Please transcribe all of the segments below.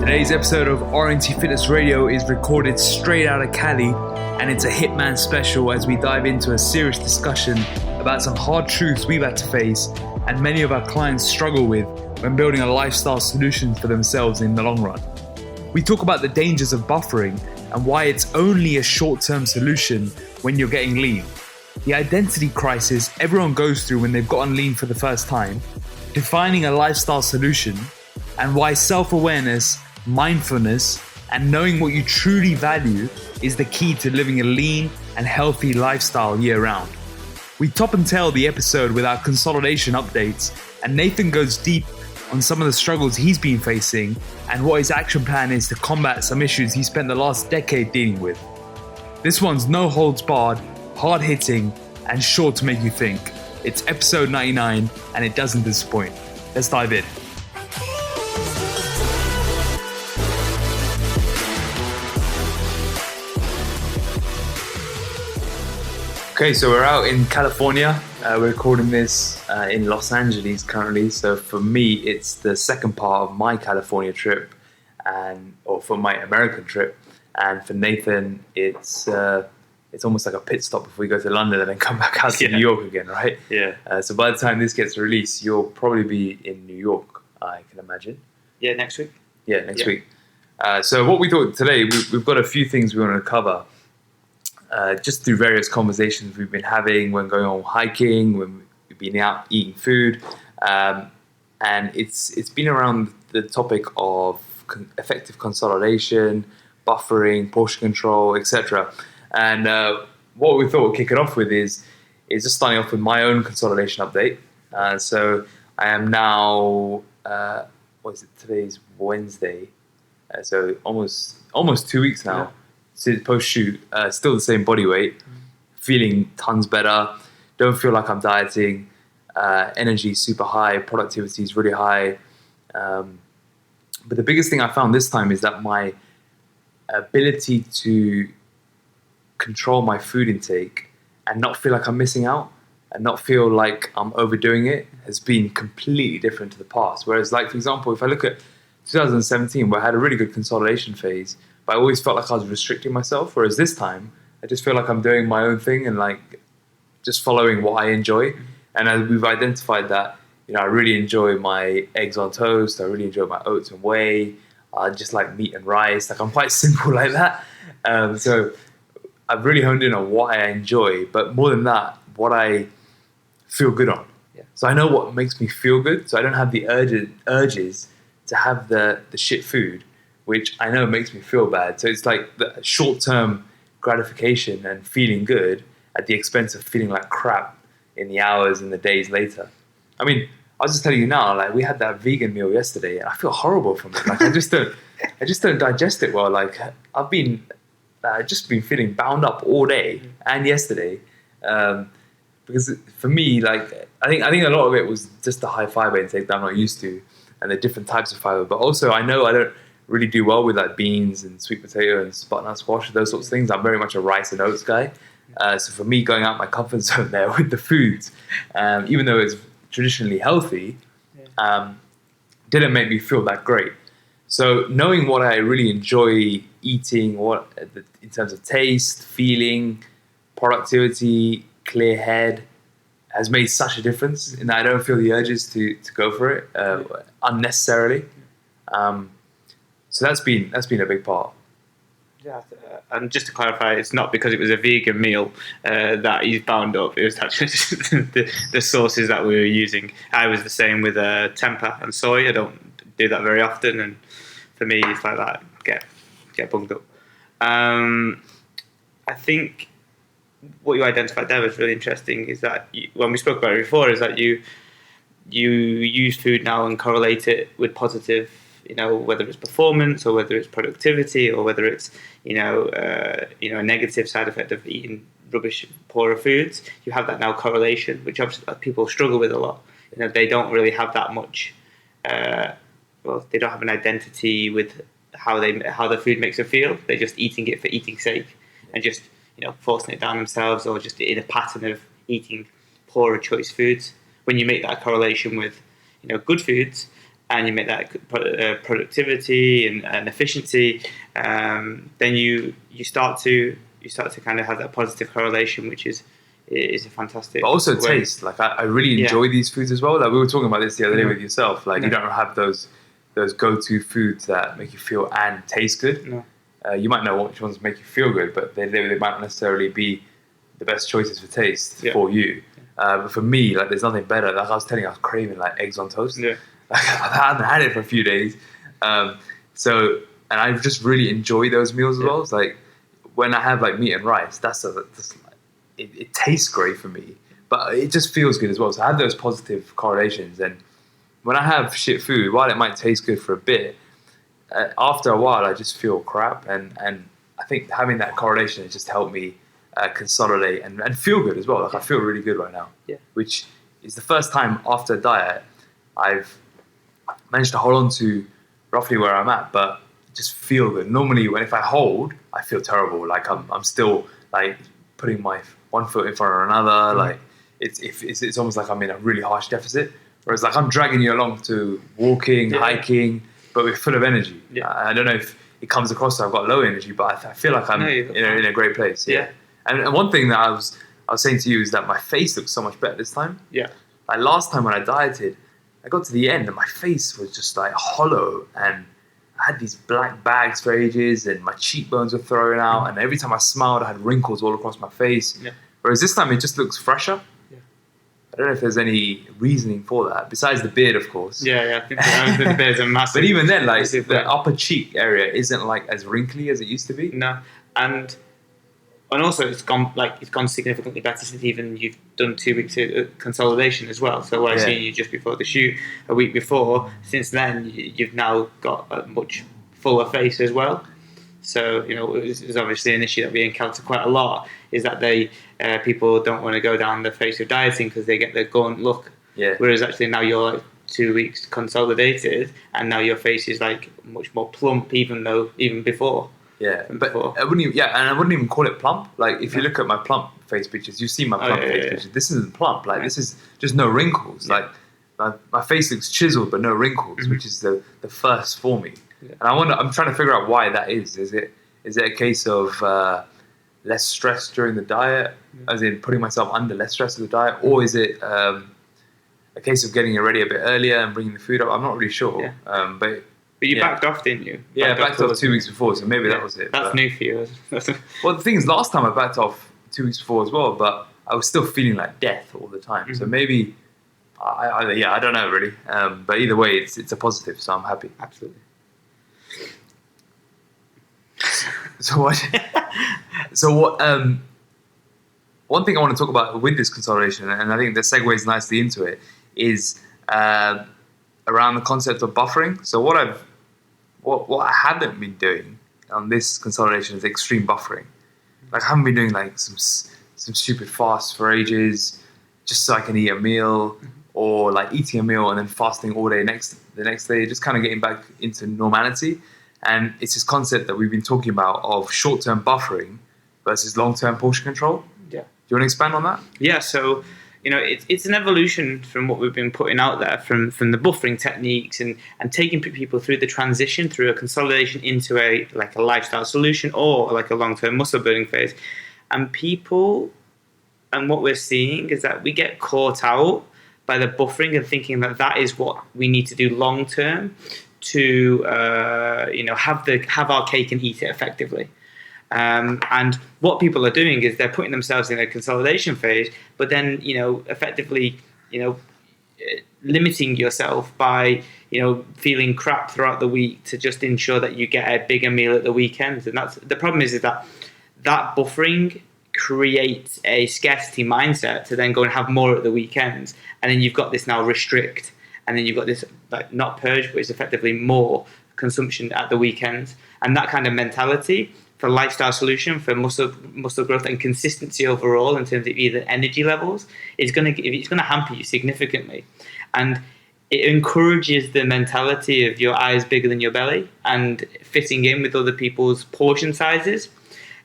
Today's episode of RNT Fitness Radio is recorded straight out of Cali, and it's a Hitman special as we dive into a serious discussion about some hard truths we've had to face and many of our clients struggle with when building a lifestyle solution for themselves in the long run. We talk about the dangers of buffering and why it's only a short-term solution when you're getting lean, the identity crisis everyone goes through when they've gotten lean for the first time, defining a lifestyle solution, and why self-awareness, mindfulness, and knowing what you truly value is the key to living a lean and healthy lifestyle year-round. We top and tail the episode with our consolidation updates, and Nathan goes deep on some of the struggles he's been facing and what his action plan is to combat some issues he spent the last decade dealing with. This one's no holds barred, hard-hitting, and sure to make you think. It's episode 99, and it doesn't disappoint. Let's dive in. Okay, so we're out in California. We're recording this in Los Angeles currently. So for me, it's the second part of my California trip, or for my American trip. And for Nathan, it's almost like a pit stop before we go to London and then come back out to New York again, right? Yeah. So by the time this gets released, you'll probably be in New York, I can imagine. Yeah, next week. Yeah, next week. So what we thought today, we've got a few things we want to cover. Just through various conversations we've been having when going on hiking, when we've been out eating food, and it's been around the topic of effective consolidation, buffering, portion control, etc. And what we thought we'd kick it off with is just starting off with my own consolidation update. So I am now, today's Wednesday, so almost 2 weeks now. Yeah. Since post-shoot, still the same body weight, feeling tons better, don't feel like I'm dieting, energy super high, productivity is really high. But the biggest thing I found this time is that my ability to control my food intake and not feel like I'm missing out and not feel like I'm overdoing it has been completely different to the past. Whereas, like, for example, if I look at 2017, where I had a really good consolidation phase, but I always felt like I was restricting myself. Whereas this time, I just feel like I'm doing my own thing and like just following what I enjoy. And we've identified that, I really enjoy my eggs on toast. I really enjoy my oats and whey. I just like meat and rice. Like, I'm quite simple like that. So I've really honed in on what I enjoy, but more than that, what I feel good on. Yeah. So I know what makes me feel good. So I don't have the urges to have the shit food, which I know makes me feel bad. So it's like the short-term gratification and feeling good at the expense of feeling like crap in the hours and the days later. I mean, I'll just tell you now, like, we had that vegan meal yesterday and I feel horrible from it. Like, I just don't digest it well. Like, I've just been feeling bound up all day and yesterday. Because for me, like, I think a lot of it was just the high fiber intake that I'm not used to and the different types of fiber. But also I know I don't really do well with like beans and sweet potato and butternut squash, those sorts of things. I'm very much a rice and oats guy. So for me, going out my comfort zone there with the foods, even though it's traditionally healthy, didn't make me feel that great. So knowing what I really enjoy eating, in terms of taste, feeling, productivity, clear head, has made such a difference in that I don't feel the urges to go for it unnecessarily. So that's been a big part. Yeah, and just to clarify, it's not because it was a vegan meal that he's bound up. It was actually just the sources that we were using. I was the same with tempeh and soy. I don't do that very often, and for me, it's like that. Get bunged up. I think what you identified there was really interesting. Is that when we spoke about it before, is that you use food now and correlate it with positive. Whether it's performance or whether it's productivity or whether it's, a negative side effect of eating rubbish, poorer foods, you have that now correlation, which obviously people struggle with a lot. They don't really have that much, they don't have an identity with how the food makes them feel. They're just eating it for eating's sake and just, forcing it down themselves or just in a pattern of eating poorer choice foods. When you make that correlation with, good foods, and you make that productivity and efficiency, then you start to kind of have that positive correlation, which is a fantastic. But also way. taste. Like I really enjoy these foods as well. Like we were talking about this the other day with yourself. Like you don't have those go-to foods that make you feel and taste good. No. You might know which ones make you feel good, but they might not necessarily be the best choices for taste for you. But for me, like there's nothing better. Like I was telling you, I was craving like eggs on toast. Yeah. Like I hadn't had it for a few days. And I just really enjoy those meals as well. It's like when I have like meat and rice, it tastes great for me, but it just feels good as well. So I have those positive correlations. And when I have shit food, while it might taste good for a bit, after a while I just feel crap. And I think having that correlation has just helped me consolidate and feel good as well. Like I feel really good right now, which is the first time after a diet I've managed to hold on to roughly where I'm at, but just feel good. Normally if I hold, I feel terrible. Like I'm still like putting my one foot in front of another. Like it's almost like I'm in a really harsh deficit. Whereas like I'm dragging you along to walking, hiking, but we're full of energy. I don't know if it comes across that I've got low energy, but I feel like I'm in a great place. And one thing that I was saying to you is that my face looks so much better this time. Like last time when I dieted, I got to the end and my face was just like hollow, and I had these black bags for ages, and my cheekbones were thrown out, and every time I smiled I had wrinkles all across my face. Whereas this time it just looks fresher. I don't know if there's any reasoning for that, besides the beard, of course. I think the beard's a massive. But even then, like the upper cheek area isn't like as wrinkly as it used to be. No, and also it's gone significantly better since even you've done 2 weeks of consolidation as well. So I seen you just before the shoot a week before. Since then, you've now got a much fuller face as well. So it's obviously an issue that we encounter quite a lot. Is that people don't want to go down the face of dieting because they get the gaunt look. Whereas actually now you're like 2 weeks consolidated, and now your face is like much more plump, even before. I wouldn't even call it plump. Like if you look at my plump face pictures, you see my plump face pictures. This isn't plump. Like this is just no wrinkles. Like my face looks chiseled but no wrinkles, which is the first for me. And I'm trying to figure out why that is. Is it a case of less stress during the diet, as in putting myself under less stress of the diet, or is it a case of getting it ready a bit earlier and bringing the food up? I'm not really sure. But you backed off, didn't you? Backed off 2 weeks before, so maybe that was it. That's new for you. Well, the thing is, last time I backed off 2 weeks before as well, but I was still feeling like death all the time. So maybe, I don't know really. But either way, it's a positive, so I'm happy. Absolutely. So what? One thing I want to talk about with this consolidation, and I think that segues nicely into it, is around the concept of buffering. So what I haven't been doing on this consolidation is extreme buffering. Like I haven't been doing like some stupid fast for ages, just so I can eat a meal, or like eating a meal and then fasting all day the next day, just kind of getting back into normality. And it's this concept that we've been talking about of short-term buffering versus long-term portion control. Do you want to expand on that? Yeah. So, it's an evolution from what we've been putting out there from the buffering techniques and taking people through the transition through a consolidation into a lifestyle solution or like a long-term muscle building phase. And what we're seeing is that we get caught out by the buffering and thinking that is what we need to do long-term to have our cake and eat it effectively. And what people are doing is they're putting themselves in a consolidation phase, but then effectively limiting yourself by feeling crap throughout the week to just ensure that you get a bigger meal at the weekends. And that's the problem is that buffering creates a scarcity mindset to then go and have more at the weekends, and then you've got this now restrict. And then you've got this not purge, but it's effectively more consumption at the weekends. And that kind of mentality for lifestyle solution, for muscle growth and consistency overall in terms of either energy levels, it's going to hamper you significantly. And it encourages the mentality of your eyes bigger than your belly and fitting in with other people's portion sizes.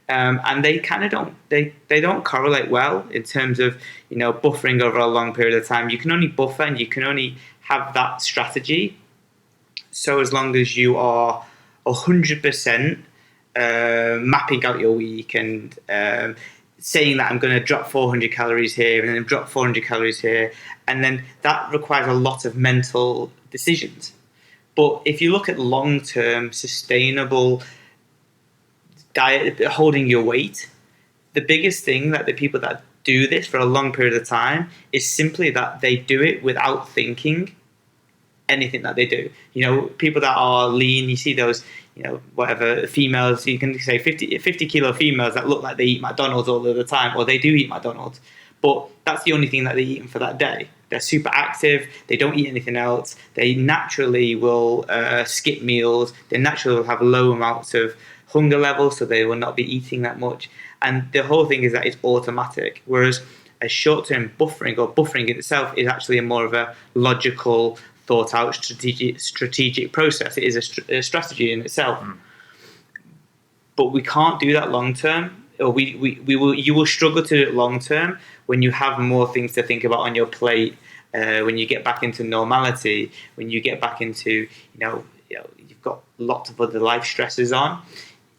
And they kind of don't correlate well in terms of buffering over a long period of time. You can only buffer and you can only have that strategy so as long as you are 100% mapping out your week and saying that I'm going to drop 400 calories here and then drop 400 calories here, and then that requires a lot of mental decisions. But if you look at long-term sustainable diet, holding your weight, the biggest thing that the people that do this for a long period of time is simply that they do it without thinking anything that they do. You know, people that are lean, you see those, you know, whatever, females, you can say 50 kilo females that look like they eat McDonald's all of the time, or they do eat McDonald's, but that's the only thing that they're eating for that day. They're super active, they don't eat anything else, they naturally will skip meals, they naturally will have low amounts of hunger levels, so they will not be eating that much. And the whole thing is that it's automatic, whereas a short-term buffering, or buffering itself, is actually more of a logical, thought-out, strategic process. It is a strategy in itself. But we can't do that long-term, or you will struggle to do it long-term when you have more things to think about on your plate, when you get back into normality, when you get back into, you've got lots of other life stresses on.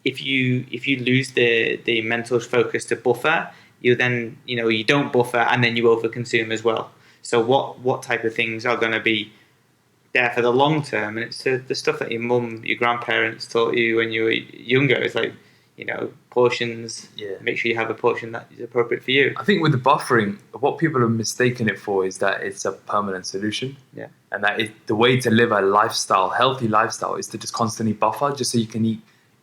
If you lose the mental focus to buffer, you then, you don't buffer, and then you overconsume as well. So what type of things are going to be there for the long term? And it's the stuff that your mum, your grandparents taught you when you were younger. It's like, portions. Yeah. Make sure you have a portion that is appropriate for you. I think with the buffering, what people have mistaken it for is that it's a permanent solution. Yeah. And that the way to live a healthy lifestyle, is to just constantly buffer, just so you can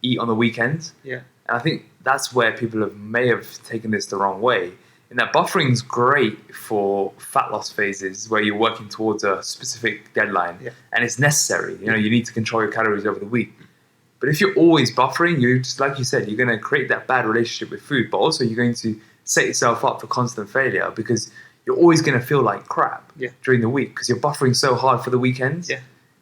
eat on the weekends. Yeah. And I think that's where people may have taken this the wrong way. And that buffering is great for fat loss phases where you're working towards a specific deadline, and it's necessary. You need to control your calories over the week. But if you're always buffering, you just, like you said, you're going to create that bad relationship with food, but also you're going to set yourself up for constant failure, because you're always going to feel like crap during the week, because you're buffering so hard for the weekends,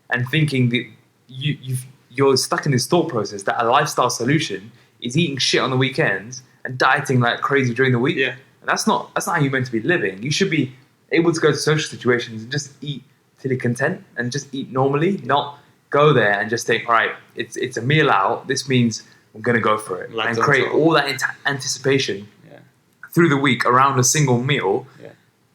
and thinking that you're stuck in this thought process that a lifestyle solution is eating shit on the weekends and dieting like crazy during the week. Yeah. And that's not how you're meant to be living. You should be able to go to social situations and just eat till you're content, and just eat normally, not go there and just think, all right, it's a meal out. This means I'm going to go for it. And create all that anticipation through the week around a single meal,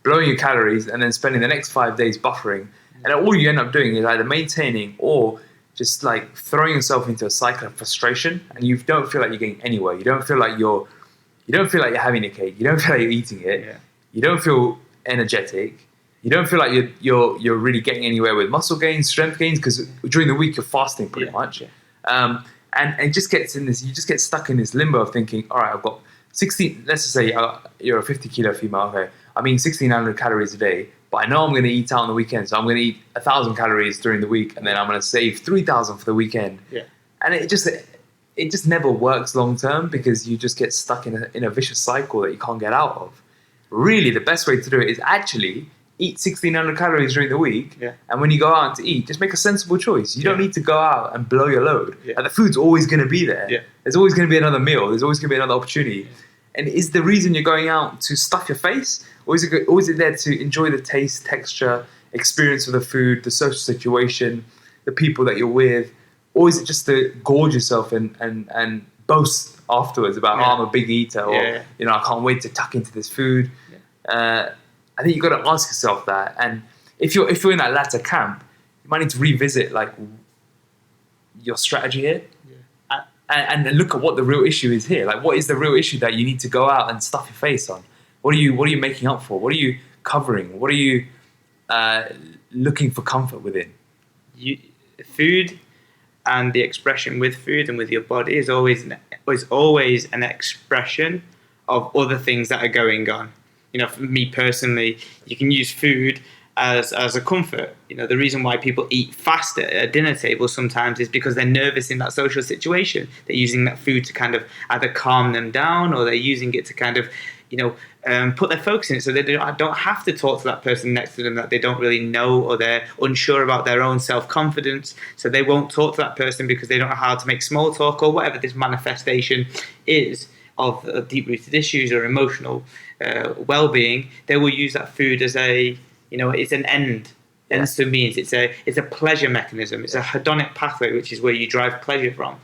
blowing your calories, and then spending the next 5 days buffering. And all you end up doing is either maintaining or just like throwing yourself into a cycle of frustration, and you don't feel like you're getting anywhere. You don't feel like you're having a cake. You don't feel like you're eating it. Yeah. You don't feel energetic. You don't feel like you're really getting anywhere with muscle gains, strength gains, because during the week you're fasting pretty much. Yeah. And it just gets in this. You just get stuck in this limbo of thinking, all right, I've got 16. Let's just say you're a 50 kilo female. Okay, I'm eating 1,600 calories a day, but I know I'm going to eat out on the weekend, so I'm going to eat 1,000 calories during the week, and then I'm going to save 3,000 for the weekend. Yeah. And it just never works long term, because you just get stuck in a vicious cycle that you can't get out of. Really, the best way to do it is actually eat 1,600 calories during the week, and when you go out to eat, just make a sensible choice. You don't need to go out and blow your load. And the food's always going to be there. Yeah. There's always going to be another meal. There's always going to be another opportunity. Yeah. And is the reason you're going out to stuff your face, or is it there to enjoy the taste, texture, experience of the food, the social situation, the people that you're with? Or is it just to gorge yourself and boast afterwards about, oh, I'm a big eater, or I can't wait to tuck into this food? I think you've got to ask yourself that. And if you're in that latter camp, you might need to revisit like your strategy here, and look at what the real issue is here. Like, what is the real issue that you need to go out and stuff your face on? What are you making up for? What are you covering? What are you looking for comfort within? Food and the expression with food and with your body is always an expression of other things that are going on. For me personally, you can use food as a comfort. The reason why people eat fast at a dinner table sometimes is because they're nervous in that social situation. They're using that food to kind of either calm them down, or they're using it to kind of, put their focus in it, so they don't have to talk to that person next to them that they don't really know, or they're unsure about their own self-confidence. So they won't talk to that person because they don't know how to make small talk, or whatever this manifestation is of deep-rooted issues or emotional well-being. They will use that food as it's an end Insta means it's a pleasure mechanism. It's a hedonic pathway, which is where you drive pleasure from.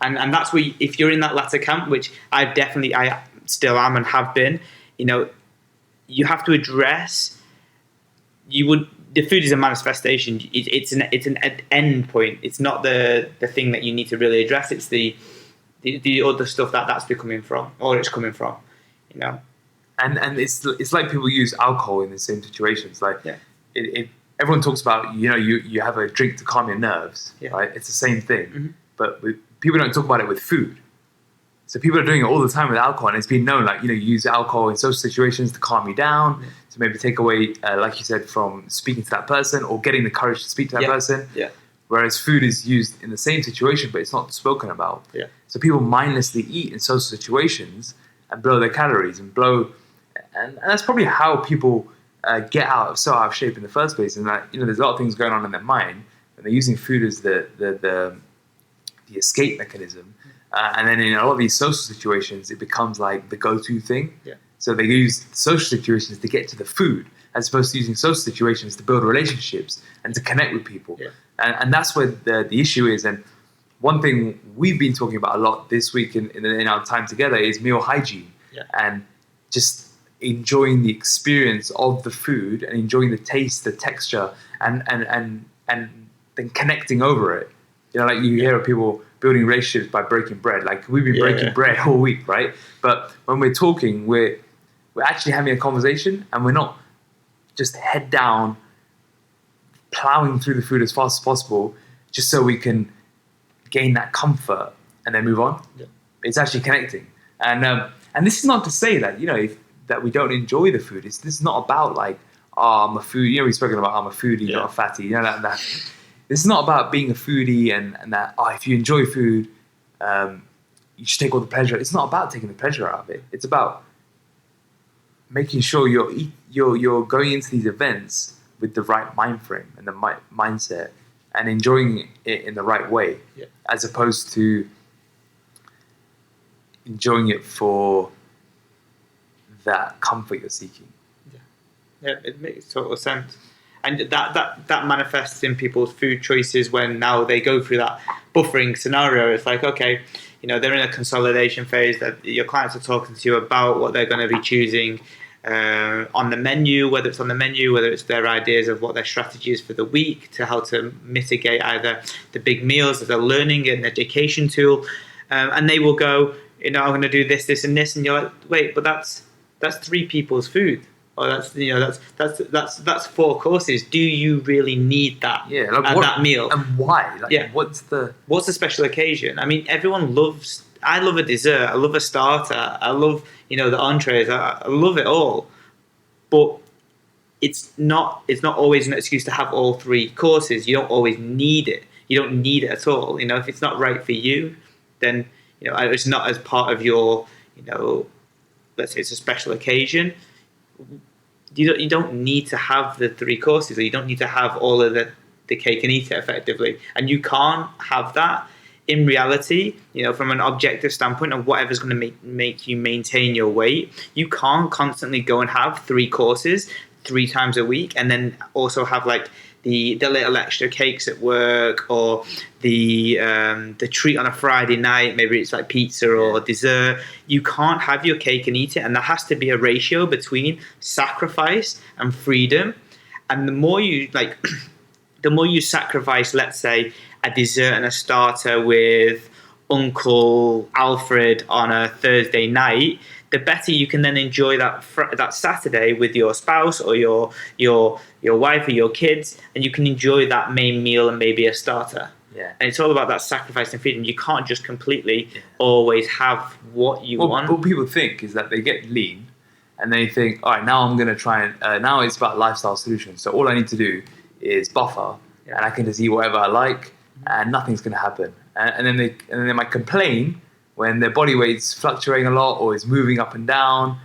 And that's where, if you're in that latter camp, which I still am and have been, you have to address. The food is a manifestation. It's an end point. It's not the thing that you need to really address. It's the other stuff that's becoming from, or it's coming from, And it's like people use alcohol in the same situations. Like everyone talks about, you have a drink to calm your nerves, right? It's the same thing, but people don't talk about it with food. So people are doing it all the time with alcohol, and it's been known, like, you use alcohol in social situations to calm you down, to maybe take away, like you said, from speaking to that person or getting the courage to speak to that person. Yeah. Whereas food is used in the same situation, but it's not spoken about. Yeah. So people mindlessly eat in social situations and blow their calories and that's probably how people get out of shape in the first place. And that, there's a lot of things going on in their mind, and they're using food as the escape mechanism. And then in a lot of these social situations, it becomes like the go-to thing. Yeah. So they use social situations to get to the food, as opposed to using social situations to build relationships and to connect with people. Yeah. And that's where the issue is. And one thing we've been talking about a lot this week in our time together is meal hygiene. Yeah. And just enjoying the experience of the food and enjoying the taste, the texture, and then connecting over it. Like you hear of people building relationships by breaking bread. Like we've been breaking bread all week, right? But when we're talking, we're actually having a conversation, and we're not just head down plowing through the food as fast as possible just so we can gain that comfort and then move on. Yeah. It's actually connecting. And this is not to say that, that we don't enjoy the food. This is not about like, I'm a foodie. We've spoken about I'm a foodie, not a fatty. That. This is not about being a foodie and that, if you enjoy food, you should take all the pleasure. It's not about taking the pleasure out of it. It's about making sure you're going into these events with the right mind frame and the mindset and enjoying it in the right way, as opposed to enjoying it for that comfort you're seeking. Yeah, it makes total sense. And that manifests in people's food choices when now they go through that buffering scenario. It's like, okay, they're in a consolidation phase, that your clients are talking to you about what they're going to be choosing on the menu, whether it's on the menu, whether it's their ideas of what their strategy is for the week, to how to mitigate either the big meals as a learning and education tool. And they will go, I'm going to do this, this, and this. And you're like, wait, but that's 3 people's food. Or that's 4 courses. Do you really need that at that meal? And why? What's the special occasion? I mean, I love a dessert. I love a starter. I love the entrees. I love it all. But it's not always an excuse to have all 3 courses. You don't always need it. You don't need it at all. If it's not right for you, then it's not as part of your let's say it's a special occasion. You don't need to have the 3 courses, or you don't need to have all of the cake and eat it effectively. And you can't have that in reality, from an objective standpoint of whatever's going to make you maintain your weight. You can't constantly go and have 3 courses 3 times a week and then also have like the little extra cakes at work, or the treat on a Friday night, maybe it's like pizza or dessert. You can't have your cake and eat it, and there has to be a ratio between sacrifice and freedom. And the more you sacrifice, let's say, a dessert and a starter with Uncle Alfred on a Thursday night, the better you can then enjoy that Saturday with your spouse or your wife or your kids, and you can enjoy that main meal and maybe a starter. Yeah. And it's all about that sacrifice and freedom. You can't just completely always have what you want. What people think is that they get lean and they think, all right, now I'm going to try and now it's about lifestyle solutions. So all I need to do is buffer, and I can just eat whatever I like, and nothing's going to happen. And then they might complain when their body weight's fluctuating a lot or is moving up and down,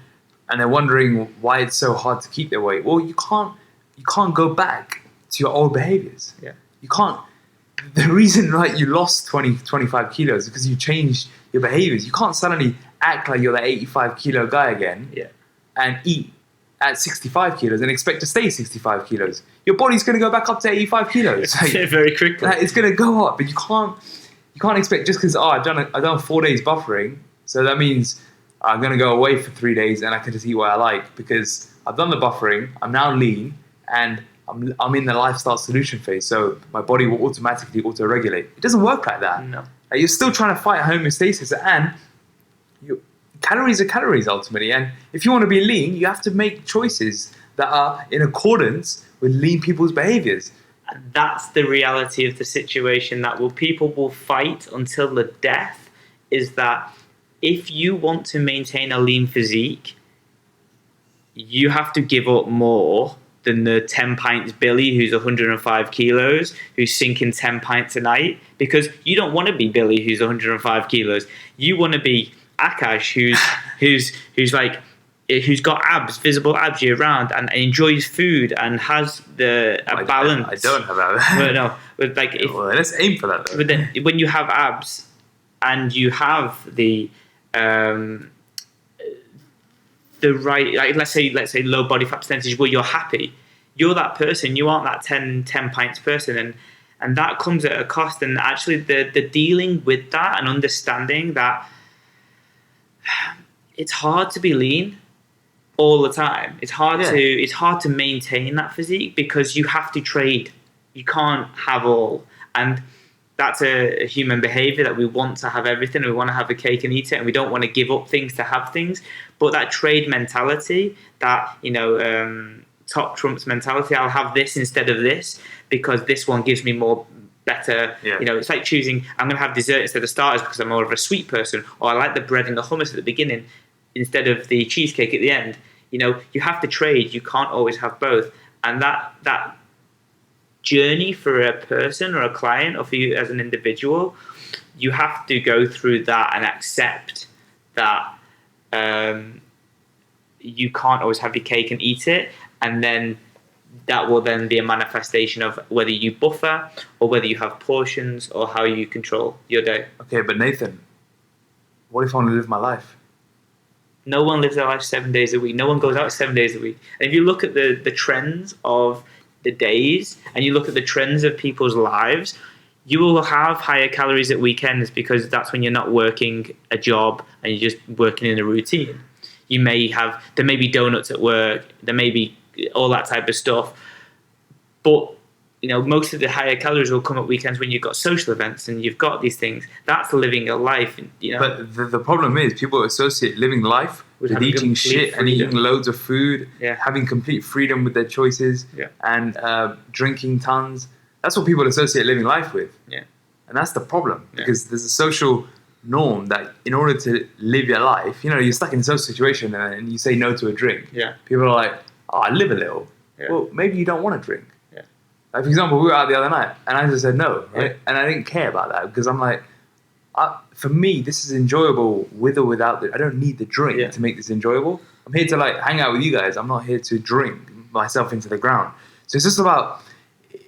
and they're wondering why it's so hard to keep their weight. Well, you can't go back to your old behaviors. Yeah. You can't. The reason you lost 20, 25 kilos is because you changed your behaviors. You can't suddenly act like you're the 85 kilo guy again and eat at 65 kilos and expect to stay 65 kilos. Your body's going to go back up to 85 kilos. Like, very quickly. It's going to go up, but you can't expect just because I've done 4 days buffering, so that means I'm going to go away for 3 days and I can just eat what I like because I've done the buffering. I'm now lean and I'm in the lifestyle solution phase, so my body will automatically auto-regulate. It doesn't work like that. No. Like, you're still trying to fight homeostasis, and calories are calories ultimately. And if you want to be lean, you have to make choices that are in accordance with lean people's behaviors. That's the reality of the situation that people will fight until the death, is that if you want to maintain a lean physique, you have to give up more than the 10 pints Billy who's 105 kilos, who's sinking 10 pints a night, because you don't want to be Billy who's 105 kilos. You want to be Akash who's got abs, visible abs year round, and enjoys food and has a balance. I don't have abs. Well, no, but like let's aim for that though. But then when you have abs and you have the right, like let's say low body fat percentage where you're happy, you're that person. You aren't that 10 pints person, and that comes at a cost. And actually the dealing with that and understanding that it's hard to be lean all the time. It's hard to maintain that physique because you have to trade. You can't have all. And that's a human behavior, that we want to have everything. We want to have a cake and eat it, and we don't want to give up things to have things. But that trade mentality, that, top trumps mentality, I'll have this instead of this because this one gives me more better. Yeah. It's like choosing, I'm going to have dessert instead of starters because I'm more of a sweet person, or I like the bread and the hummus at the beginning instead of the cheesecake at the end. You have to trade. You can't always have both. And that journey for a person or a client, or for you as an individual, you have to go through that and accept that you can't always have your cake and eat it. And then that will then be a manifestation of whether you buffer or whether you have portions or how you control your day. Okay, but Nathan, what if I want to live my life? No one lives their life 7 days a week. No one goes out 7 days a week. And if you look at the trends of the days and you look at the trends of people's lives, you will have higher calories at weekends because that's when you're not working a job and you're just working in a routine. There may be donuts at work, there may be all that type of stuff. But, most of the higher calories will come at weekends when you've got social events and you've got these things. That's living a life, But the problem is people associate living life with eating shit and eating loads of food, having complete freedom with their choices, and drinking tons. That's what people associate living life with. Yeah. And that's the problem, because there's a social norm that in order to live your life, you're stuck in a social situation and you say no to a drink. Yeah. People are like, I live a little. Yeah. Well, maybe you don't want to drink. Yeah. Like, for example, we were out the other night and I just said no, right? Yeah. And I didn't care about that because I'm like, for me, this is enjoyable with or without I don't need the drink to make this enjoyable. I'm here to hang out with you guys. I'm not here to drink myself into the ground. So it's just about,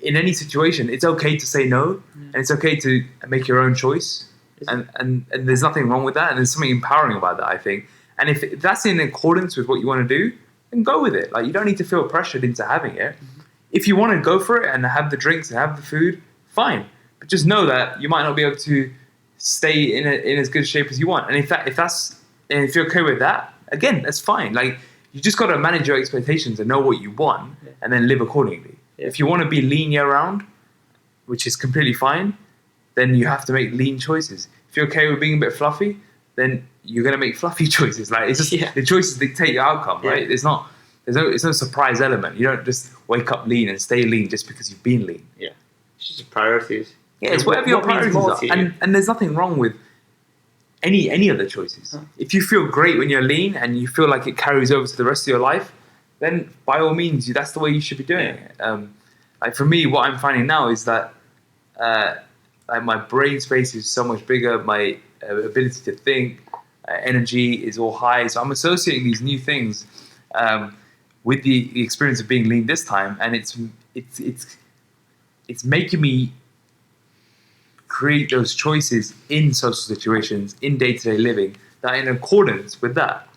in any situation, it's okay to say no, and it's okay to make your own choice. And there's nothing wrong with that, and there's something empowering about that, I think. And if that's in accordance with what you want to do, then go with it. Like, you don't need to feel pressured into having it. Mm-hmm. If you want to go for it and have the drinks and have the food, fine. But just know that you might not be able to stay in as good shape as you want. And if you're okay with that, again, that's fine. Like, you just got to manage your expectations and know what you want, and then live accordingly. Yeah. If you want to be lean year round, which is completely fine, then you have to make lean choices. If you're okay with being a bit fluffy, then you're going to make fluffy choices. Like, it's just the choices dictate your outcome, right? There's no surprise element. You don't just wake up lean and stay lean just because you've been lean. Yeah, it's just priorities. Yeah, it's whatever your priorities are. And there's nothing wrong with any of the choices. Huh. If you feel great when you're lean and you feel like it carries over to the rest of your life, then by all means, that's the way you should be doing it. Like, for me, what I'm finding now is that like, my brain space is so much bigger. My ability to think, energy is all high. So I'm associating these new things with the experience of being lean this time, and it's making me create those choices in social situations, in day-to-day living, that are in accordance with that.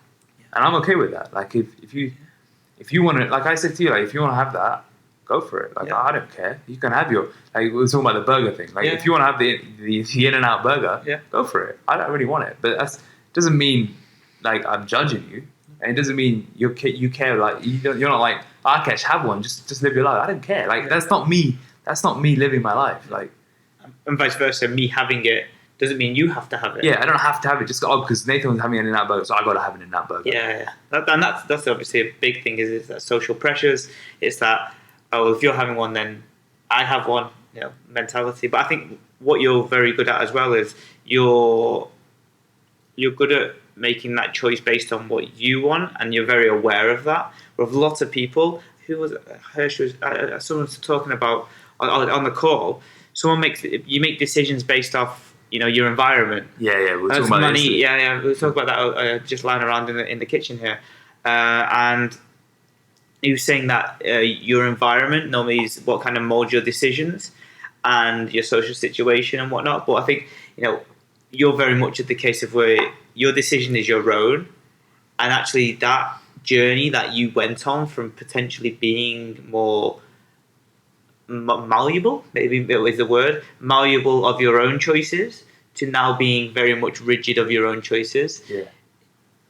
And I'm okay with that. Like, if If you want to, like I said to you, like if you want to have that, go for it. Like I don't care. You can have your, like we were talking about the burger thing. Like if you want to have the In-N-Out burger, go for it. I don't really want it, but that doesn't mean like I'm judging you, and it doesn't mean you care. Like you're not like, okay, have one. Just live your life. I don't care. Like that's not me. That's not me living my life. Like, and vice versa. Me having it doesn't mean you have to have it. Yeah, I don't have to have it. Just because Nathan was having an In-N-Out burger, so I got to have an In-N-Out burger. Yeah. And that's obviously a big thing. Is that social pressures? It's that if you're having one, then I have one. Mentality. But I think what you're very good at as well is you're good at making that choice based on what you want, and you're very aware of that. With lots of people, someone was talking about on the call. You make decisions based off your environment. Yeah. We're talking about money. Yeah. We'll talk about that. Just lying around in the kitchen here, and he was saying that your environment normally is what kind of molds your decisions and your social situation and whatnot. But I think you're very much at the case of where your decision is your own, and actually that journey that you went on from potentially being more malleable, maybe is the word, malleable of your own choices, to now being very much rigid of your own choices,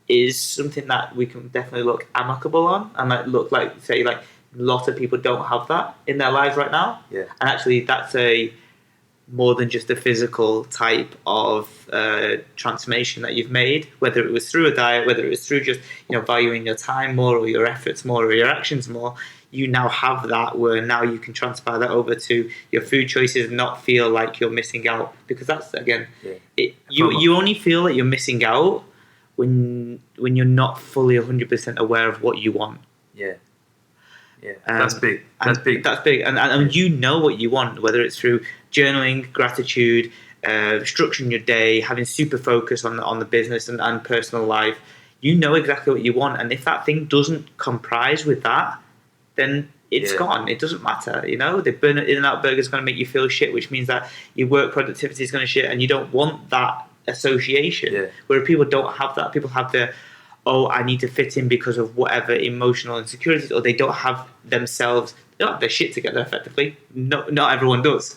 is something that we can definitely look amicable on, and look like a lot of people don't have that in their lives right now. Yeah. And actually that's more than just a physical type of transformation that you've made, whether it was through a diet, whether it was through just valuing your time more, or your efforts more, or your actions more. You now have that, where now you can transfer that over to your food choices and not feel like you're missing out, because that's you only feel that you're missing out when you're not fully 100% aware of what you want. That's big. That's big. And you know what you want, whether it's through journaling, gratitude, structuring your day, having super focus on the business and personal life. You know exactly what you want, and if that thing doesn't comprise with that, then it's gone. It doesn't matter. The In-N-Out burger is going to make you feel shit, which means that your work productivity is going to shit, and you don't want that association. Where people don't have that. People have I need to fit in because of whatever emotional insecurities, or they don't have themselves. They don't have their shit together effectively. Not everyone does.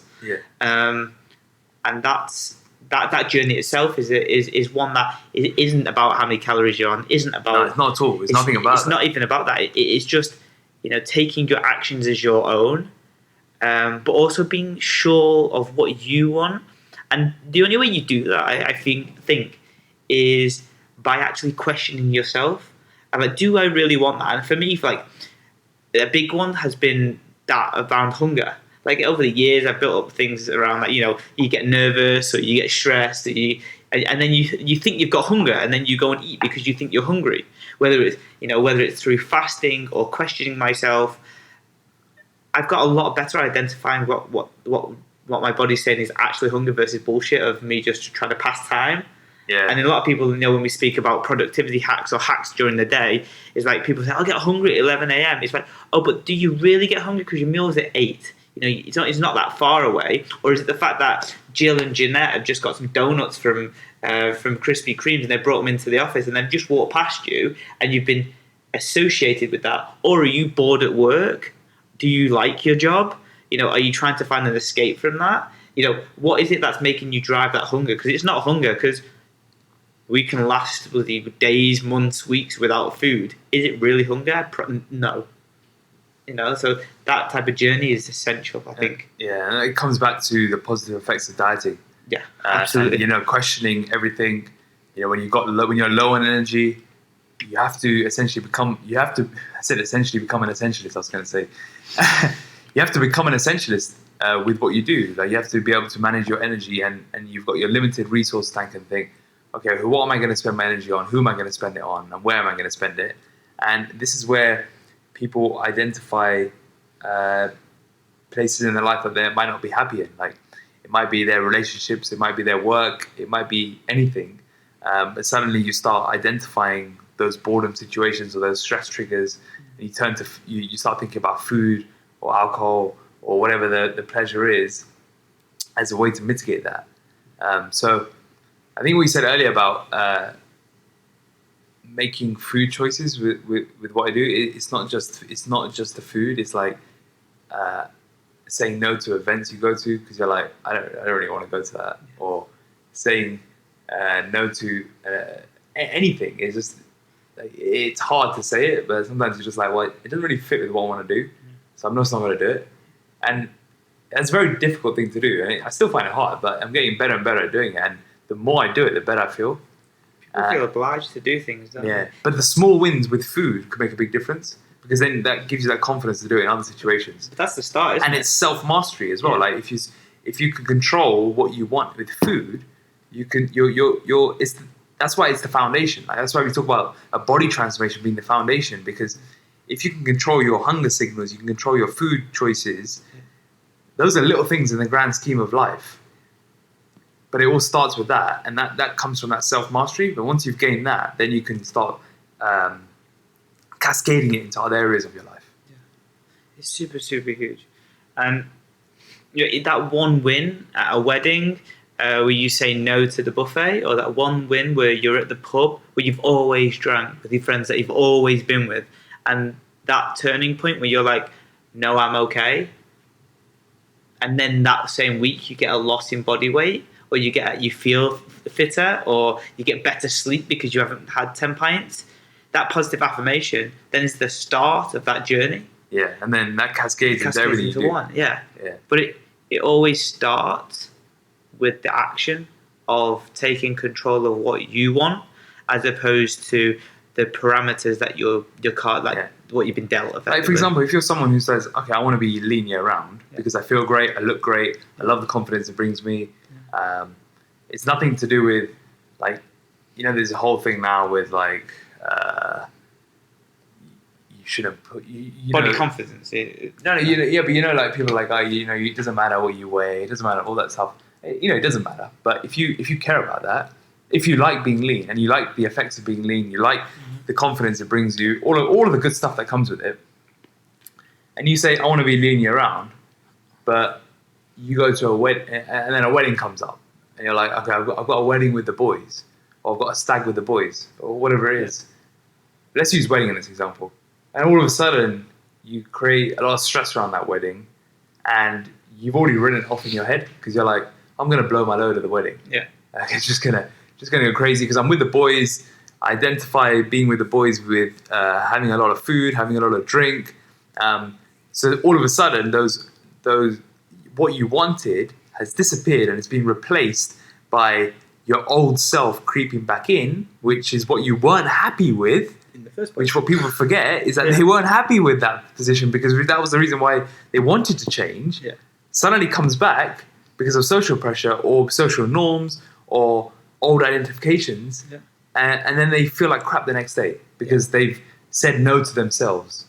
And that's that journey itself is one that it isn't about how many calories you're on. Isn't about. No, it's not at all. It's nothing about. It's not even about that. It's just taking your actions as your own, but also being sure of what you want. And the only way you do that, I think, is by actually questioning yourself. And do I really want that? And for me, a big one has been that around hunger. Over the years, I've built up things around that. You get nervous, or you get stressed, and then you think you've got hunger, and then you go and eat because you think you're hungry. Whether it's through fasting or questioning myself, I've got a lot better at identifying what my body's saying is actually hunger versus bullshit of me just trying to pass time. Yeah. And a lot of people, when we speak about productivity hacks or hacks during the day, is people say, I'll get hungry at 11 a.m. It's but do you really get hungry because your meal's at 8? It's not that far away. Or is it the fact that Jill and Jeanette have just got some donuts from Krispy Kremes, and they brought them into the office, and they've just walked past you, and you've been associated with that? Or are you bored at work? Do you like your job? Are you trying to find an escape from that? What is it that's making you drive that hunger? Because it's not hunger, because we can last days, months, weeks without food. Is it really hunger? No. So that type of journey is essential, I think. Yeah, and it comes back to the positive effects of dieting. Yeah, absolutely. And, questioning everything. When you're low on energy, you have to essentially become. I said essentially become an essentialist. I was going to say, you have to become an essentialist with what you do. You have to be able to manage your energy, and you've got your limited resource tank, and think, okay, what am I going to spend my energy on? Who am I going to spend it on? And where am I going to spend it? And this is where people identify places in their life that they might not be happy in. It might be their relationships, it might be their work, it might be anything. But suddenly you start identifying those boredom situations or those stress triggers, and you start thinking about food or alcohol or whatever the pleasure is as a way to mitigate that. So I think what you said earlier about making food choices with what I do. It's not just the food. It's like saying no to events you go to because you're like, I don't really want to go to that, or saying no to anything. It's just it's hard to say it, but sometimes you're just like, well, it doesn't really fit with what I want to do, so I'm just not going to do it. And it's a very difficult thing to do. I still find it hard, but I'm getting better and better at doing it. And the more I do it, the better I feel. People feel obliged to do things, don't they? But the small wins with food can make a big difference, because then that gives you that confidence to do it in other situations. But that's the start, isn't it? And it's self-mastery as well. Like if you can control what you want with food, you can. That's why it's the foundation. Like, that's why we talk about a body transformation being the foundation, because if you can control your hunger signals, you can control your food choices. Those are little things in the grand scheme of life. But it all starts with that, and that comes from that self-mastery. But once you've gained that, then you can start cascading it into other areas of your life. Yeah. It's super, super huge. And that one win at a wedding where you say no to the buffet, or that one win where you're at the pub where you've always drank with your friends that you've always been with, and that turning point where you're like, no, I'm okay. And then that same week you get a loss in body weight, or you feel fitter, or you get better sleep because you haven't had 10 pints. That positive affirmation then is the start of that journey. Yeah, and then that cascades into everything you do. One. Yeah. But it always starts with the action of taking control of what you want, as opposed to the parameters that your car, what you've been dealt. Like, for example, if you're someone who says, okay, I want to be lean year round because I feel great, I look great, I love the confidence it brings me. It's nothing to do with, like, there's a whole thing now with, like, you shouldn't put body confidence. But like, people are like, it doesn't matter what you weigh, it doesn't matter all that stuff. It doesn't matter. But if you care about that, if you like being lean and you like the effects of being lean, you like the confidence it brings you, all of the good stuff that comes with it, and you say, I want to be lean year round, but you go to a wedding, and then a wedding comes up, and you're like, okay, I've got a wedding with the boys, or I've got a stag with the boys, or whatever it is. Let's use wedding in this example. And all of a sudden, you create a lot of stress around that wedding, and you've already written it off in your head, because you're like, I'm going to blow my load at the wedding. Yeah. It's just going to go crazy, because I'm with the boys. I identify being with the boys with having a lot of food, having a lot of drink. So all of a sudden, those what you wanted has disappeared, and it's been replaced by your old self creeping back in, which is what you weren't happy with. In the first place. Which what people forget is that they weren't happy with that position, because that was the reason why they wanted to change. Yeah. Suddenly comes back because of social pressure or social norms or old identifications. Yeah. And then they feel like crap the next day because they've said no to themselves.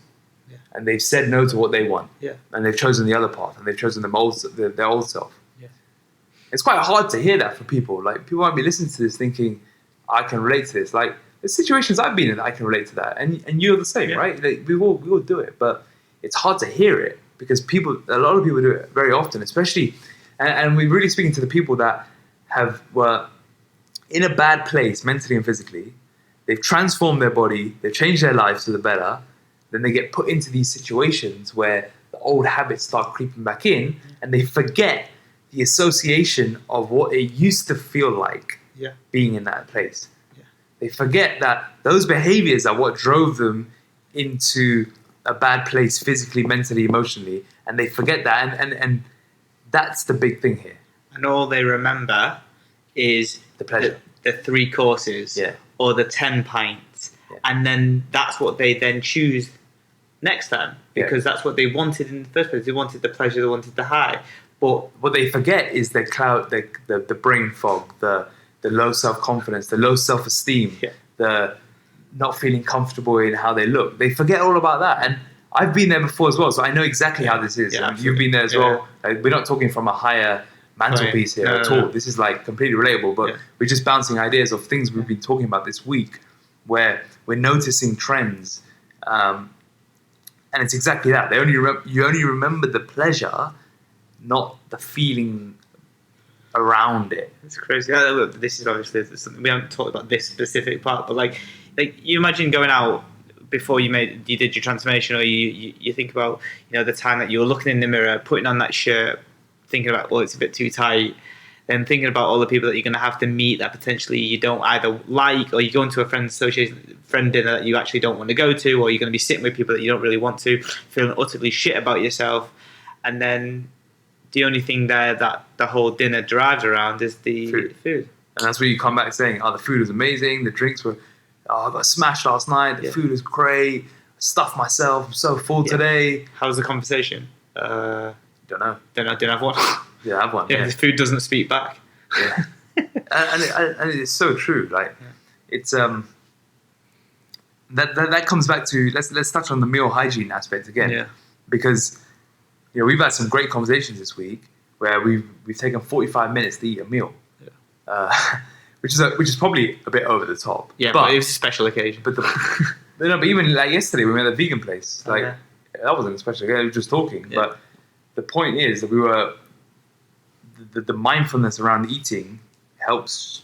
Yeah. And they've said no to what they want. Yeah. And they've chosen the other path, and they've chosen their old self. Yeah. It's quite hard to hear that for people. Like, people might be listening to this thinking, I can relate to this. Like, there's situations I've been in that I can relate to that. And you're the same, right? Like, we all do it. But it's hard to hear it because a lot of people do it very often, especially, and we're really speaking to the people that were in a bad place mentally and physically. They've transformed their body, they've changed their lives for the better, then they get put into these situations where the old habits start creeping back in, and they forget the association of what it used to feel like being in that place. Yeah. They forget that those behaviors are what drove them into a bad place physically, mentally, emotionally, and they forget that, and that's the big thing here. And all they remember is the pleasure, the 3 courses, or the 10 pints, and then that's what they then choose next time, because that's what they wanted in the first place. They wanted the pleasure, they wanted the high. But what they forget is the cloud, the brain fog, the low self-confidence, the low self-esteem, the not feeling comfortable in how they look. They forget all about that, and I've been there before as well, so I know exactly how this is. You've been there as well. Like, we're not talking from a higher mantelpiece here at all. This is like completely relatable, but we're just bouncing ideas of things we've been talking about this week, where we're noticing trends, and it's exactly that. You only remember the pleasure, not the feeling around it. It's crazy. This is obviously something we haven't talked about, this specific part, but like, like you imagine going out before you did your transformation, or you think about the time that you were looking in the mirror, putting on that shirt, thinking about, well, it's a bit too tight, then thinking about all the people that you're going to have to meet that potentially you don't either like, or you go into a friend dinner that you actually don't want to go to, or you're going to be sitting with people that you don't really want to, feeling utterly shit about yourself, and then the only thing there that the whole dinner drives around is the food. And that's where you come back saying, oh, the food was amazing, the drinks were, I got smashed last night, the food was great, I stuffed myself, I'm so full today. How was the conversation? Don't know. Didn't have one. Yeah, I have one. The food doesn't speak back. Yeah. and it's so true. Like, it's that comes back to let's touch on the meal hygiene aspect again. Yeah. Because we've had some great conversations this week where we've taken 45 minutes to eat a meal. Yeah. Which is probably a bit over the top. Yeah, but it was a special occasion. But but even like yesterday when we were at the vegan place, that wasn't a special occasion. We were just talking. Yeah. But the point is that we were the mindfulness around eating helps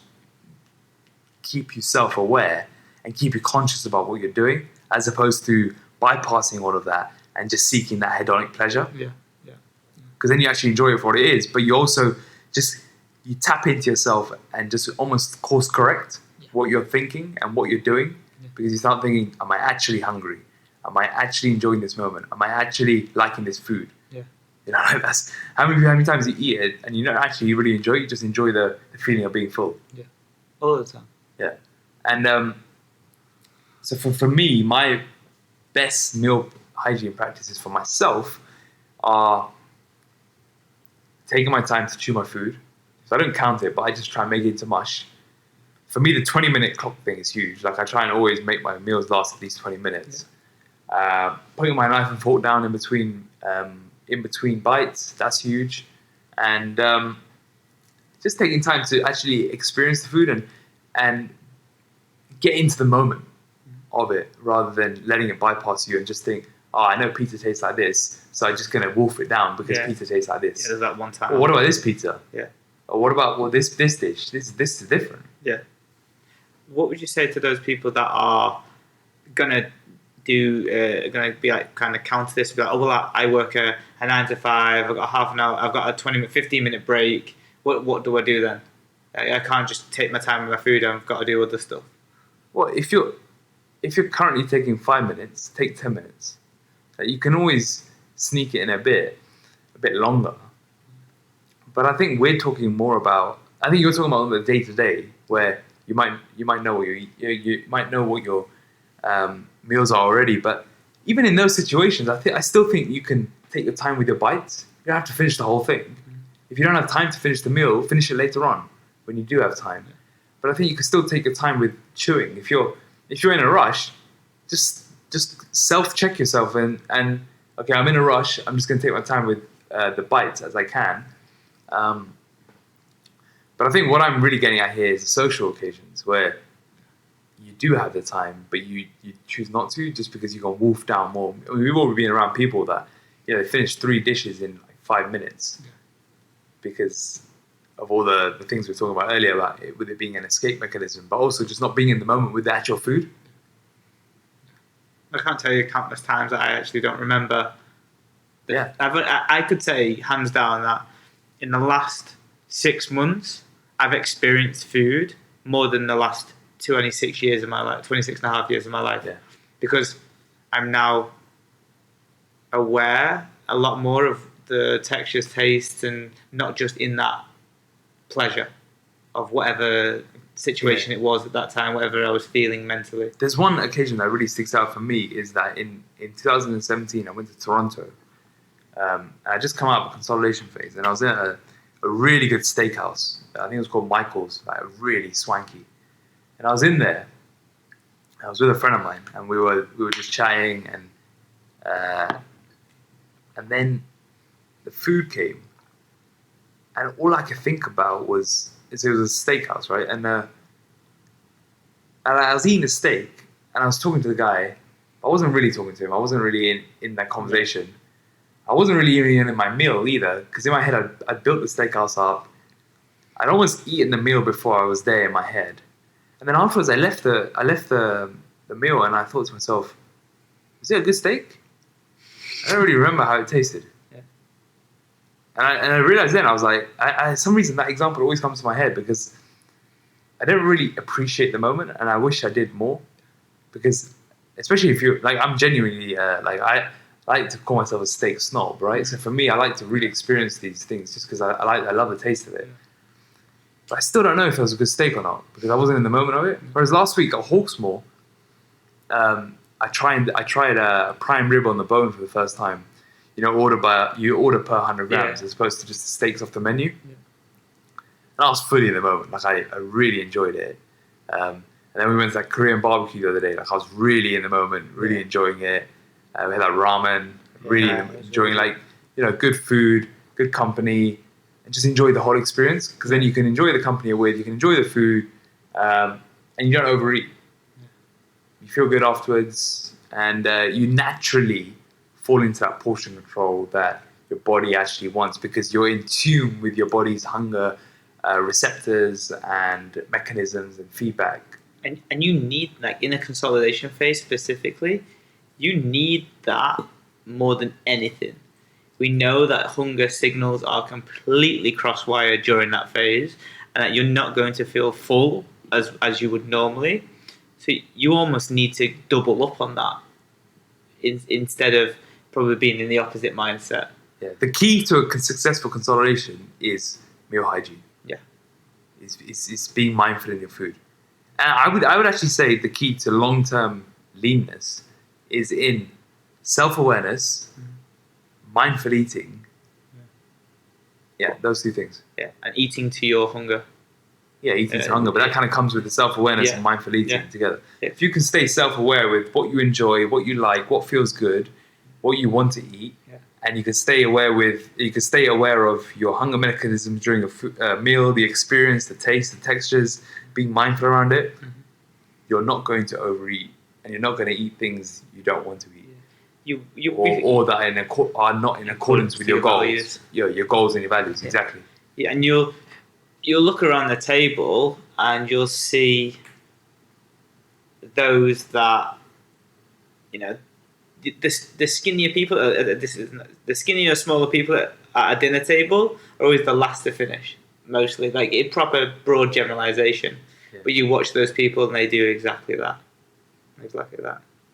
keep you self-aware and keep you conscious about what you're doing, as opposed to bypassing all of that and just seeking that hedonic pleasure. Yeah. Because then you actually enjoy it for what it is, but you also you tap into yourself and just almost course correct what you're thinking and what you're doing, because you start thinking, am I actually hungry? Am I actually enjoying this moment? Am I actually liking this food? Yeah. That's how many times you eat it and you don't actually really enjoy it, you just enjoy the feeling of being full. Yeah. All the time. Yeah. And so for me, my best meal hygiene practices for myself are taking my time to chew my food. So I don't count it, but I just try and make it into mush. For me, the 20-minute clock thing is huge. Like, I try and always make my meals last at least 20 minutes. Yeah. Putting my knife and fork down in between bites, that's huge. And just taking time to actually experience the food and get into the moment of it, rather than letting it bypass you and just think, oh, I know pizza tastes like this, so I'm just going to wolf it down because pizza tastes like this. Yeah, there's that one time. Or what about this pizza? Yeah. Or what about this dish? This is different. Yeah. What would you say to those people that are gonna be like kind of counter this? Be like, oh well, I work a 9 to 5. I've got half an hour. I've got a 15-minute break. What do I do then? I can't just take my time with my food. I've got to do other stuff. Well, if you're currently taking 5 minutes, take 10 minutes. You can always sneak it in a bit longer. But I think we're talking more about. I think you're talking about the day to day, where you might know what you eat. You might know what your meals are already. But even in those situations, I still think you can take your time with your bites. You don't have to finish the whole thing. If you don't have time to finish the meal, finish it later on when you do have time. But I think you can still take your time with chewing. If you're in a rush, just self-check yourself and okay, I'm in a rush. I'm just going to take my time with the bites as I can. But I think what I'm really getting at here is the social occasions where you do have the time, but you choose not to, just because you can wolf down more. I mean, we've all been around people that they finish 3 dishes in like 5 minutes because of all the things we were talking about earlier about it, with it being an escape mechanism, but also just not being in the moment with the actual food. I can't tell you countless times that I actually don't remember. I could say hands down that in the last 6 months, I've experienced food more than the last 26 years of my life, 26 and a half years of my life. Yeah. Because I'm now aware a lot more of the textures, tastes, and not just in that pleasure of whatever situation it was at that time, whatever I was feeling mentally. There's one occasion that really sticks out for me is that in 2017, I went to Toronto. I just come out of a consolidation phase, and I was in a really good steakhouse. I think it was called Michael's, like really swanky. And I was in there. I was with a friend of mine, and we were just chatting, and then the food came, and all I could think about was it was a steakhouse, right? And I was eating the steak, and I was talking to the guy. I wasn't really talking to him. I wasn't really in that conversation. I wasn't really even in my meal either, because in my head I'd built the steakhouse up. I'd almost eaten the meal before I was there in my head. And then afterwards, I left the meal, and I thought to myself, "Was it a good steak?" I don't really remember how it tasted. Yeah. And I realized then, I was like, I some reason that example always comes to my head because I don't really appreciate the moment, and I wish I did more. Because especially if you're like, I'm genuinely I like to call myself a steak snob, right? So for me, I like to really experience these things just because I love the taste of it. But I still don't know if it was a good steak or not because I wasn't in the moment of it. Whereas last week at Hawksmoor, I tried a prime rib on the bone for the first time. You know, order per 100 grams as opposed to just the steaks off the menu. Yeah. And I was fully in the moment. Like I really enjoyed it. And then we went to that Korean barbecue the other day. Like I was really in the moment, really enjoying it. We had that ramen, really enjoying good food, good company, and just enjoy the whole experience. Because then you can enjoy the company you're with, you can enjoy the food, and you don't overeat. You feel good afterwards, and you naturally fall into that portion control that your body actually wants because you're in tune with your body's hunger receptors and mechanisms and feedback. And you need, like in a consolidation phase specifically, you need that more than anything. We know that hunger signals are completely cross-wired during that phase and that you're not going to feel full as you would normally. So you almost need to double up on that instead of probably being in the opposite mindset. Yeah. The key to a successful consolidation is meal hygiene. Yeah. It's being mindful in your food. And I would actually say the key to long-term leanness is in self-awareness, mindful eating. Yeah, those two things. Yeah, and eating to your hunger. Yeah, eating to hunger, but that kind of comes with the self-awareness and mindful eating together. Yeah. If you can stay self-aware with what you enjoy, what you like, what feels good, what you want to eat, and you can stay aware of your hunger mechanisms during a meal, the experience, the taste, the textures, being mindful around it, you're not going to overeat, and you're not going to eat things you don't want to eat, or that are not in accordance with your goals, values. Your goals and your values, exactly. Yeah, and you'll look around the table and you'll see those that the skinnier people. The skinnier, smaller people at a dinner table are always the last to finish. Mostly, like a proper broad generalization, but you watch those people and they do exactly that.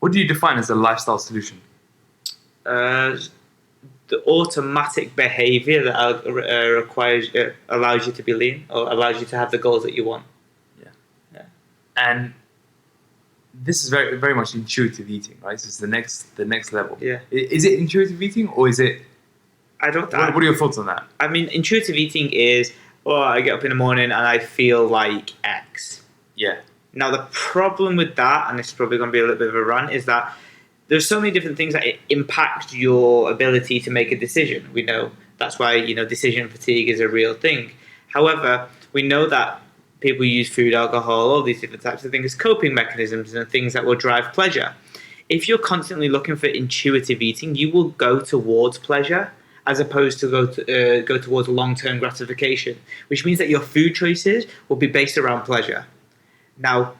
What do you define as a lifestyle solution? The automatic behavior that allows you to be lean or allows you to have the goals that you want. Yeah. And this is very, very much intuitive eating, right? So it's the next level. Yeah. Is it intuitive eating or is it? What are your thoughts on that? I mean, intuitive eating is, I get up in the morning and I feel like X. Yeah. Now, the problem with that, and it's probably going to be a little bit of a rant, is that there's so many different things that impact your ability to make a decision. We know that's why, decision fatigue is a real thing. However, we know that people use food, alcohol, all these different types of things as coping mechanisms and things that will drive pleasure. If you're constantly looking for intuitive eating, you will go towards pleasure as opposed to go towards long-term gratification, which means that your food choices will be based around pleasure. Now,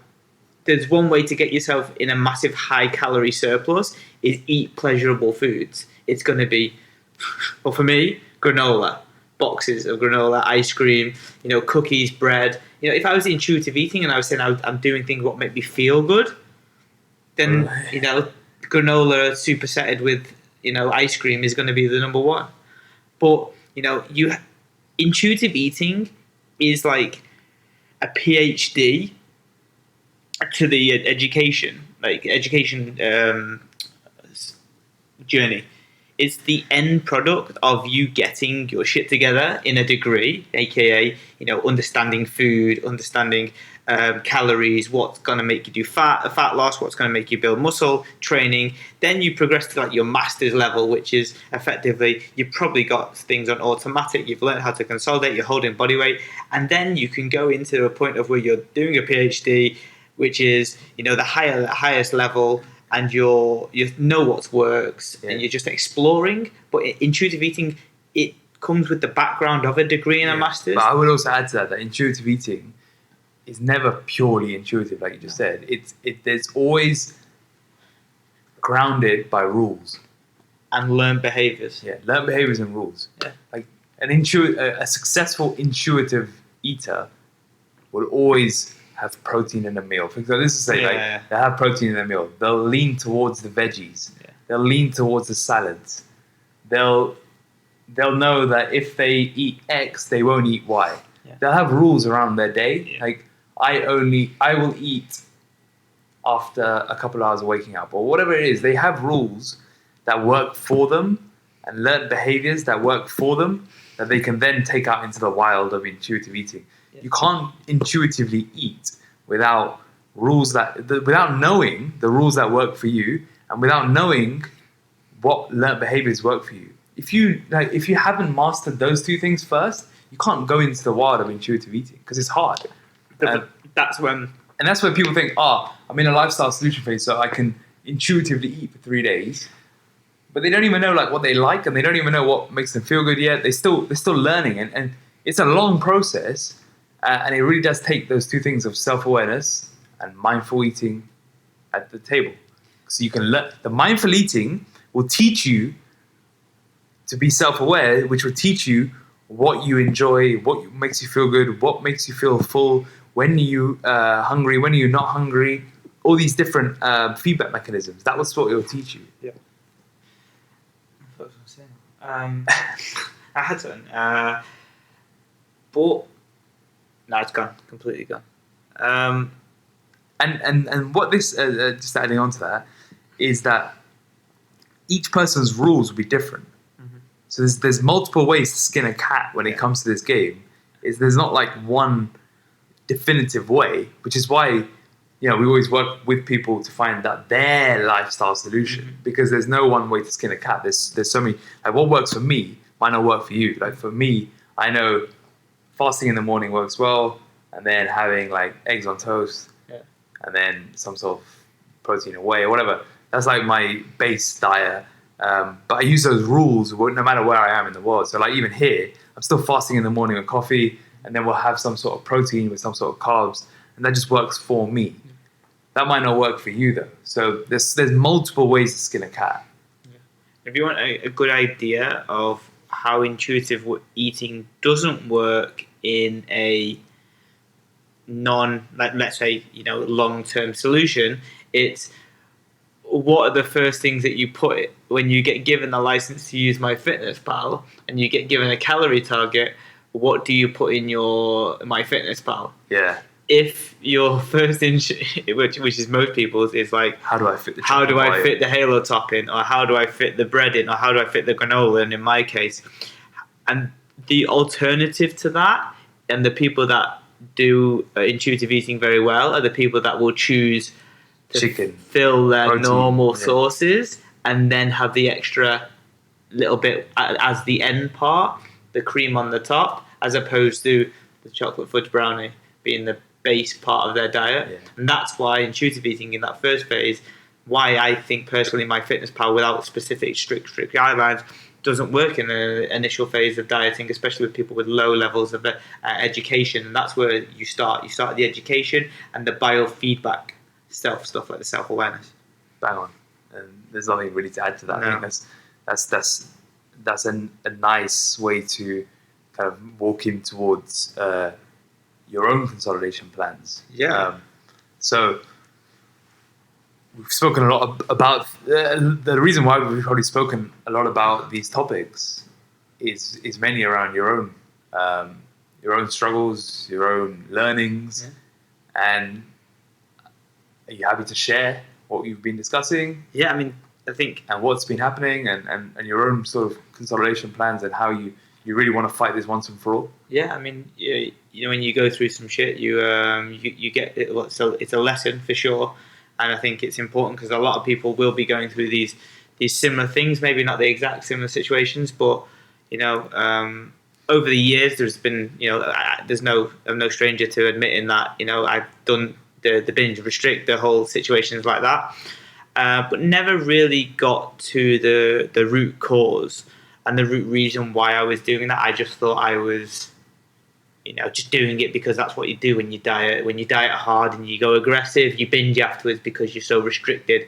there's one way to get yourself in a massive high-calorie surplus is eat pleasurable foods. It's going to be, well, for me, granola, boxes of granola, ice cream, cookies, bread. If I was intuitive eating and I was saying I'm doing things what make me feel good, then, granola supersetted with, ice cream is going to be the number one. But, intuitive eating is like a PhD to the education journey. It's the end product of you getting your shit together in a degree, aka understanding food, understanding calories, what's going to make you do fat loss, what's going to make you build muscle, training. Then you progress to like your master's level, which is effectively you've probably got things on automatic, you've learned how to consolidate, you're holding body weight, and then you can go into a point of where you're doing a PhD, which is the highest level, and you know what works, and you're just exploring. But intuitive eating, it comes with the background of a degree and a master's. But I would also add to that intuitive eating, is never purely intuitive, like you just said. There's always grounded by rules and learned behaviors. Yeah, learned behaviors and rules. Yeah. Like a successful intuitive eater will always have protein in a meal. For example, this is say they have protein in their meal. They'll lean towards the veggies. Yeah. They'll lean towards the salads. They'll know that if they eat X, they won't eat Y. Yeah. They'll have rules around their day. Yeah. Like I will eat after a couple of hours of waking up or whatever it is. They have rules that work for them and learned behaviors that work for them that they can then take out into the wild of intuitive eating. Yeah. You can't intuitively eat without without knowing the rules that work for you and without knowing what learned behaviors work for you. If you haven't mastered those two things first, you can't go into the wild of intuitive eating because it's hard. That's when people think, I'm in a lifestyle solution phase, so I can intuitively eat for 3 days. But they don't even know like what they like, and they don't even know what makes them feel good yet. They're still learning, and it's a long process. And it really does take those two things of self-awareness and mindful eating at the table. So you can learn. The mindful eating will teach you to be self-aware, which will teach you what you enjoy, what makes you feel good, what makes you feel full, when you hungry, when you're not hungry, all these different feedback mechanisms. That was what it will teach you. Yeah. What was I saying? I had something. But no, it's gone. Completely gone. And what this, just adding on to that, is that each person's rules will be different. Mm-hmm. So there's multiple ways to skin a cat when it comes to this game. There's not like one definitive way, which is why we always work with people to find that their lifestyle solution, because there's no one way to skin a cat. There's so many. Like what works for me might not work for you. Like for me, I know fasting in the morning works well, and then having like eggs on toast, and then some sort of protein or whey or whatever. That's like my base diet. But I use those rules no matter where I am in the world. So like even here, I'm still fasting in the morning with coffee, and then we'll have some sort of protein with some sort of carbs, and that just works for me. That might not work for you though. So there's multiple ways to skin a cat. Yeah. If you want a good idea of how intuitive eating doesn't work in a let's say long-term solution, it's what are the first things that you put when you get given the license to use MyFitnessPal and you get given a calorie target. What do you put in your MyFitnessPal? Yeah. If your first which is most people's, is like, how do I fit the halo top in, or how do I fit the bread in, or how do I fit the granola in my case. And the alternative to that, and the people that do intuitive eating very well, are the people that will choose to chicken, fill their protein, normal sources, and then have the extra little bit as the end part, the cream on the top, as opposed to the chocolate fudge brownie being the base part of their diet. Yeah. And that's why intuitive eating in that first phase, why I think personally MyFitnessPal without specific strict guidelines doesn't work in the initial phase of dieting, especially with people with low levels of education. And that's where you start. You start the education and the biofeedback stuff like the self-awareness. Bang on. And there's nothing really to add to that. No. I think that's a nice way to kind of walk in towards your own consolidation plans. Yeah. So we've spoken a lot about the reason why we've probably spoken a lot about these topics is mainly around your own struggles, your own learnings, and are you happy to share what you've been discussing? Yeah, I mean, I think, and what's been happening, and your own sort of consolidation plans, and how you really want to fight this once and for all. Yeah, I mean, when you go through some shit, you get it. So it's a lesson for sure, and I think it's important because a lot of people will be going through these similar things. Maybe not the exact similar situations, but over the years, there's been I'm no stranger to admitting that I've done the binge restrict, the whole situations like that, but never really got to the root cause and the root reason why I was doing that. I just thought I was just doing it because that's what you do when you diet. When you diet hard and you go aggressive, you binge afterwards because you're so restricted.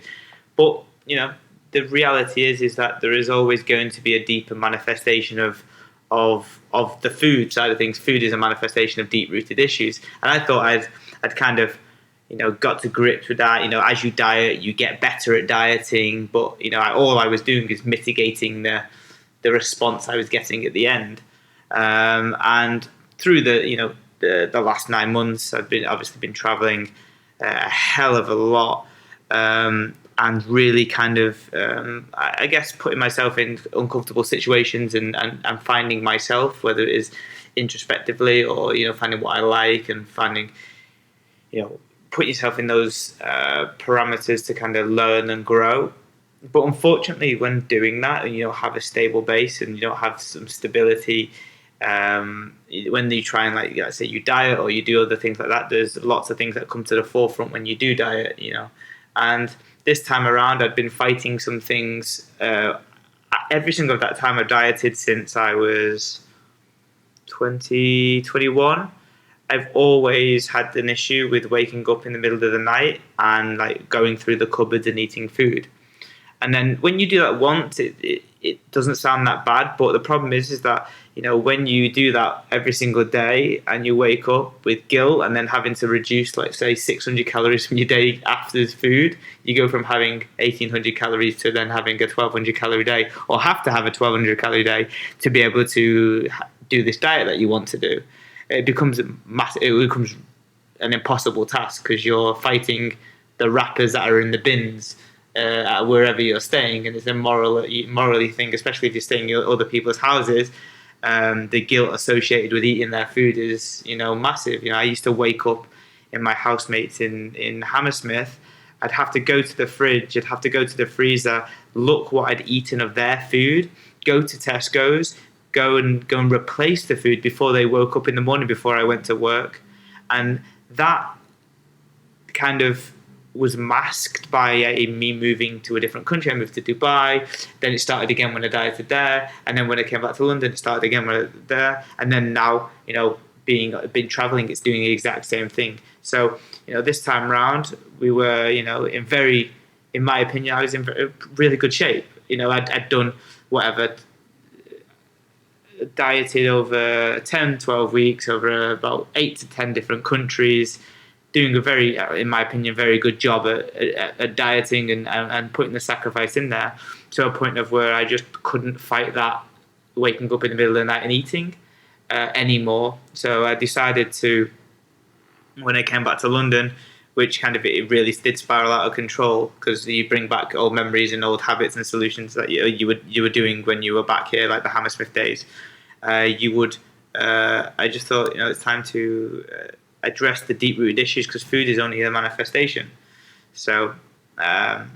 But the reality is that there is always going to be a deeper manifestation of the food side of things. Food is a manifestation of deep-rooted issues, and I thought I'd kind of got to grips with that. As you diet, you get better at dieting, but all I was doing is mitigating the response I was getting at the end. And through the last 9 months, I've been traveling a hell of a lot, and really kind of I guess putting myself in uncomfortable situations and finding myself, whether it is introspectively or finding what I like, and finding put yourself in those parameters to kind of learn and grow. But unfortunately, when doing that and you don't have a stable base and you don't have some stability, when you try and like say you diet or you do other things like that, there's lots of things that come to the forefront when you do diet, and this time around I'd been fighting some things every single that time. I've dieted since I was 21. I've always had an issue with waking up in the middle of the night and like going through the cupboards and eating food. And then when you do that once, it doesn't sound that bad. But the problem is that, when you do that every single day and you wake up with guilt and then having to reduce, like, say, 600 calories from your day after food, you go from having 1,800 calories to then having a 1,200 calorie day, or have to have a 1,200 calorie day to be able to do this diet that you want to do. It becomes massive. It becomes an impossible task because you're fighting the wrappers that are in the bins wherever you're staying, and it's a morally thing, especially if you're staying in other people's houses. The guilt associated with eating their food is massive. I used to wake up in my housemates in Hammersmith. I'd have to go to the fridge, I'd have to go to the freezer, look what I'd eaten of their food, go to Tesco's, go and replace the food before they woke up in the morning, before I went to work. And that kind of was masked by me moving to a different country. I moved to Dubai, then it started again when I dieted there, and then when I came back to London, it started again when I was there, and then now, been traveling, it's doing the exact same thing. So, this time round, we were, in my opinion, I was in really good shape. I'd done whatever, dieted over 10, 12 weeks, over about 8 to 10 different countries, doing a very, in my opinion, very good job at dieting and putting the sacrifice in there, to a point of where I just couldn't fight that waking up in the middle of the night and eating anymore. So I decided to, when I came back to London, which kind of it really did spiral out of control, because you bring back old memories and old habits and solutions that you were doing when you were back here, like the Hammersmith days. I just thought, it's time to address the deep-rooted issues, because food is only a manifestation. So I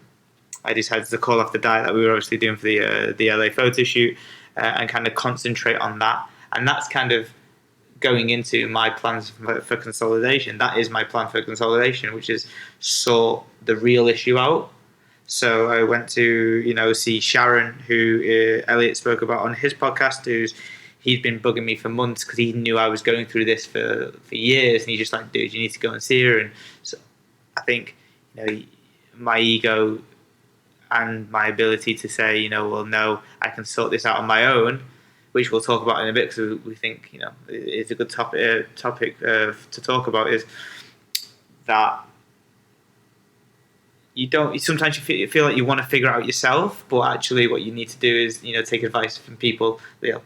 decided to call off the diet that we were obviously doing for the LA photo shoot, and kind of concentrate on that. And that's kind of going into my plans for consolidation. That is my plan for consolidation, which is sort the real issue out. So I went to see Sharon, who Elliot spoke about on his podcast, he'd been bugging me for months because he knew I was going through this for years, and he's just like, dude, you need to go and see her. And so I think my ego and my ability to say, well, no, I can sort this out on my own, which we'll talk about in a bit, because we think it's a good topic to talk about, is that sometimes you feel like you want to figure it out yourself, but actually what you need to do is take advice from people that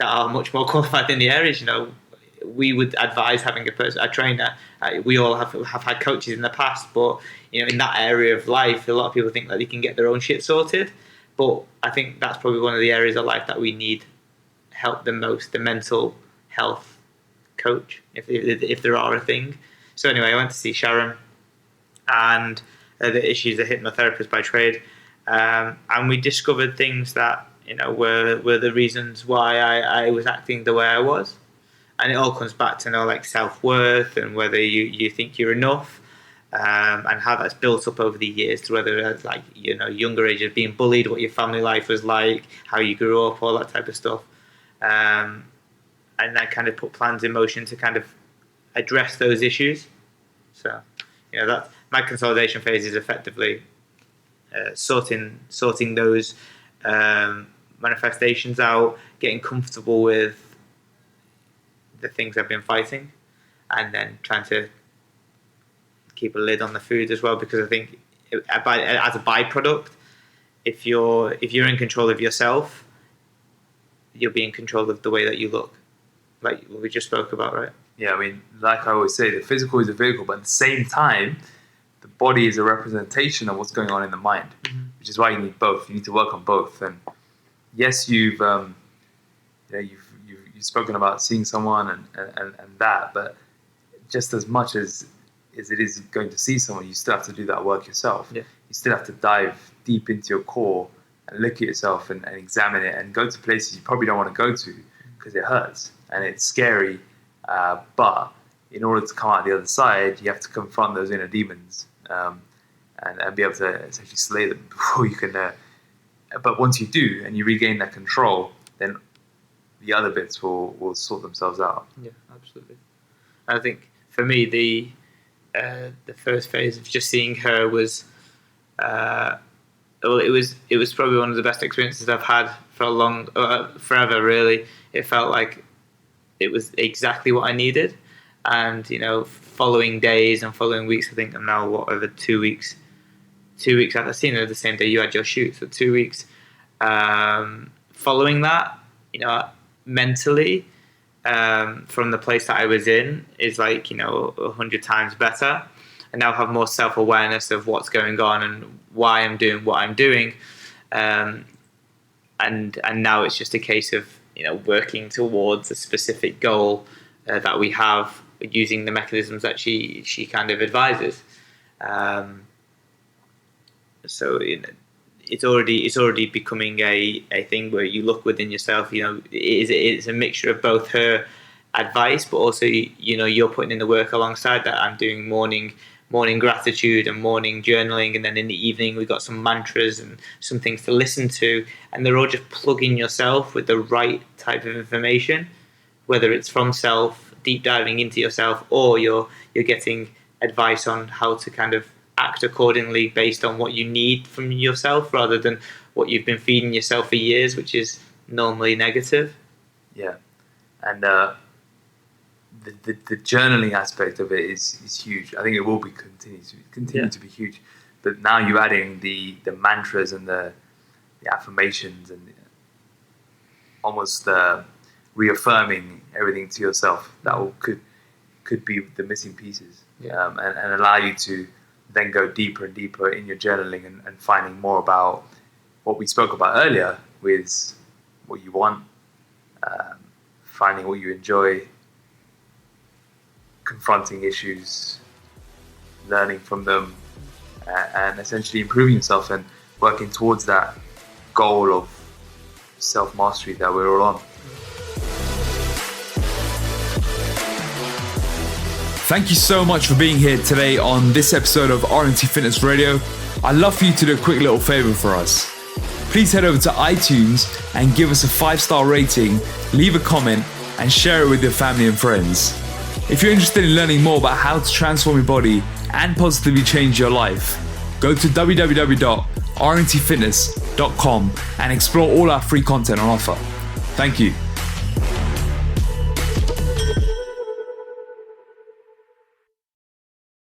are much more qualified in the areas. We would advise having a trainer. We all have had coaches in the past, but in that area of life, a lot of people think that they can get their own shit sorted. But I think that's probably one of the areas of life that we need help the most, the mental health coach, if there are a thing. So anyway, I went to see Sharon, and she's a hypnotherapist by trade, and we discovered things that were the reasons why I was acting the way I was. And it all comes back to like self-worth, and whether you think you're enough, and how that's built up over the years, to whether it's like younger age of being bullied, what your family life was like, how you grew up, all that type of stuff. I kind of put plans in motion to kind of address those issues. So, that my consolidation phase is effectively sorting those manifestations out, getting comfortable with the things I've been fighting, and then trying to keep a lid on the food as well, because I think as a byproduct, if you're in control of yourself, you'll be in control of the way that you look, like we just spoke about, right? Yeah, I mean, like I always say, the physical is a vehicle, but at the same time, the body is a representation of what's going on in the mind, which is why you need both. You need to work on both. And yes, you've spoken about seeing someone and that, but just as much as it is going to see someone, you still have to do that work yourself. Yeah. You still have to dive deep into your core and look at yourself and examine it, and go to places you probably don't want to go to because it hurts and it's scary. But in order to come out the other side, you have to confront those inner demons and be able to essentially slay them before you can. But once you do and you regain that control, then the other bits will sort themselves out. Yeah, absolutely. I think for me, the first phase of just seeing her was, it was probably one of the best experiences I've had for forever. Really, it felt like it was exactly what I needed. And following days and following weeks, I think I'm now over 2 weeks. 2 weeks after seeing her the same day you had your shoot, so 2 weeks. Following that, mentally, from the place that I was in is 100 times better. I now have more self-awareness of what's going on and why I'm doing what I'm doing. And now it's just a case of, working towards a specific goal that we have, using the mechanisms that she kind of advises. So it's already becoming a thing where you look within yourself. It's a mixture of both her advice, but also you're putting in the work alongside that. I'm doing morning gratitude and morning journaling, and then in the evening we got some mantras and some things to listen to, and they're all just plugging yourself with the right type of information, whether it's from self, deep diving into yourself, or you're getting advice on how to kind of act accordingly based on what you need from yourself, rather than what you've been feeding yourself for years, which is normally negative. Yeah, and the journaling aspect of it is huge. I think it will continue to be huge. But now you're adding the mantras and the affirmations and almost reaffirming everything to yourself. That could be the missing pieces, and allow you to then go deeper and deeper in your journaling and finding more about what we spoke about earlier, with what you want, finding what you enjoy, confronting issues, learning from them, and essentially improving yourself and working towards that goal of self-mastery that we're all on. Thank you so much for being here today on this episode of RNT Fitness Radio. I'd love for you to do a quick little favor for us. Please head over to iTunes and give us a 5-star rating, leave a comment, and share it with your family and friends. If you're interested in learning more about how to transform your body and positively change your life, go to www.rntfitness.com and explore all our free content on offer. Thank you.